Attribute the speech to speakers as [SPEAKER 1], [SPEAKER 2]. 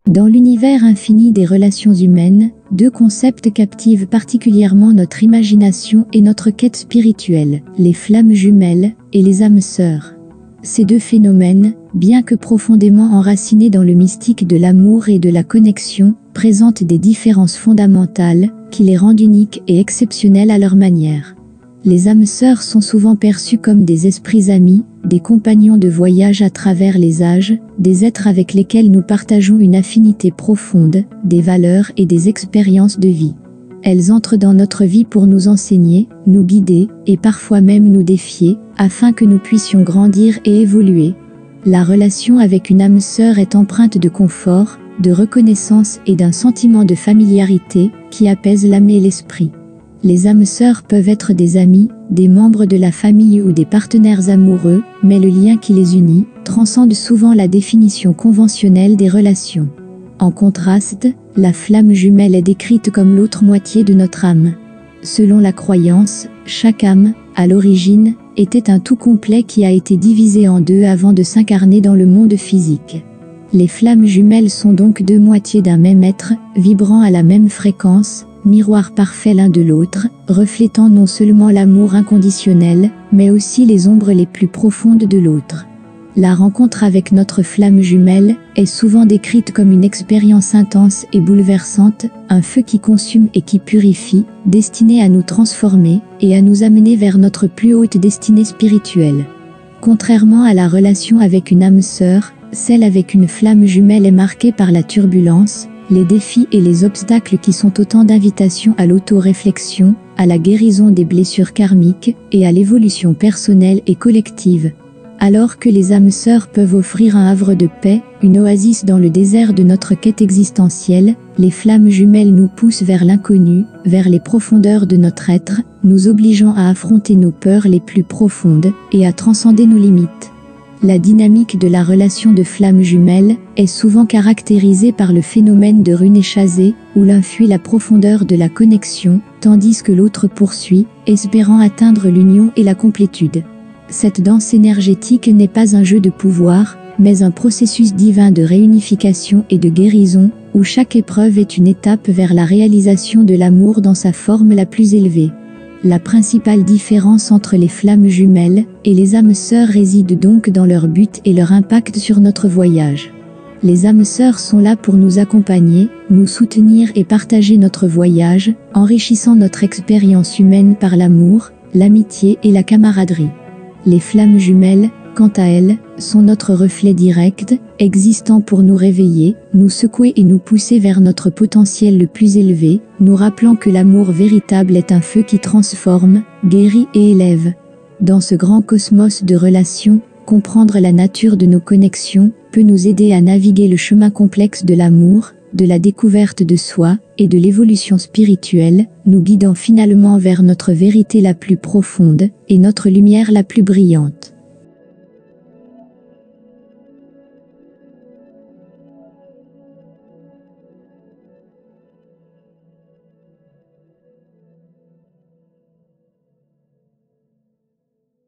[SPEAKER 1] Dans l'univers infini des relations humaines, deux concepts captivent particulièrement notre imagination et notre quête spirituelle, les flammes jumelles et les âmes sœurs. Ces deux phénomènes, bien que profondément enracinés dans le mystique de l'amour et de la connexion, présentent des différences fondamentales qui les rendent uniques et exceptionnels à leur manière. Les âmes sœurs sont souvent perçues comme des esprits amis, des compagnons de voyage à travers les âges, des êtres avec lesquels nous partageons une affinité profonde, des valeurs et des expériences de vie. Elles entrent dans notre vie pour nous enseigner, nous guider, et parfois même nous défier, afin que nous puissions grandir et évoluer. La relation avec une âme sœur est empreinte de confort, de reconnaissance et d'un sentiment de familiarité qui apaise l'âme et l'esprit. Les âmes sœurs peuvent être des amis, des membres de la famille ou des partenaires amoureux, mais le lien qui les unit transcende souvent la définition conventionnelle des relations. En contraste, la flamme jumelle est décrite comme l'autre moitié de notre âme. Selon la croyance, chaque âme, à l'origine, était un tout complet qui a été divisé en deux avant de s'incarner dans le monde physique. Les flammes jumelles sont donc deux moitiés d'un même être, vibrant à la même fréquence, miroir parfait l'un de l'autre, reflétant non seulement l'amour inconditionnel, mais aussi les ombres les plus profondes de l'autre. La rencontre avec notre flamme jumelle est souvent décrite comme une expérience intense et bouleversante, un feu qui consume et qui purifie, destiné à nous transformer et à nous amener vers notre plus haute destinée spirituelle. Contrairement à la relation avec une âme sœur, celle avec une flamme jumelle est marquée par la turbulence, les défis et les obstacles qui sont autant d'invitations à l'auto-réflexion, à la guérison des blessures karmiques et à l'évolution personnelle et collective. Alors que les âmes sœurs peuvent offrir un havre de paix, une oasis dans le désert de notre quête existentielle, les flammes jumelles nous poussent vers l'inconnu, vers les profondeurs de notre être, nous obligeant à affronter nos peurs les plus profondes et à transcender nos limites. La dynamique de la relation de flammes jumelles est souvent caractérisée par le phénomène de rune échasée, où l'un fuit la profondeur de la connexion, tandis que l'autre poursuit, espérant atteindre l'union et la complétude. Cette danse énergétique n'est pas un jeu de pouvoir, mais un processus divin de réunification et de guérison, où chaque épreuve est une étape vers la réalisation de l'amour dans sa forme la plus élevée. La principale différence entre les flammes jumelles et les âmes sœurs réside donc dans leur but et leur impact sur notre voyage. Les âmes sœurs sont là pour nous accompagner, nous soutenir et partager notre voyage, enrichissant notre expérience humaine par l'amour, l'amitié et la camaraderie. Les flammes jumelles, quant à elles, sont notre reflet direct, existant pour nous réveiller, nous secouer et nous pousser vers notre potentiel le plus élevé, nous rappelant que l'amour véritable est un feu qui transforme, guérit et élève. Dans ce grand cosmos de relations, comprendre la nature de nos connexions peut nous aider à naviguer le chemin complexe de l'amour, de la découverte de soi et de l'évolution spirituelle, nous guidant finalement vers notre vérité la plus profonde et notre lumière la plus brillante.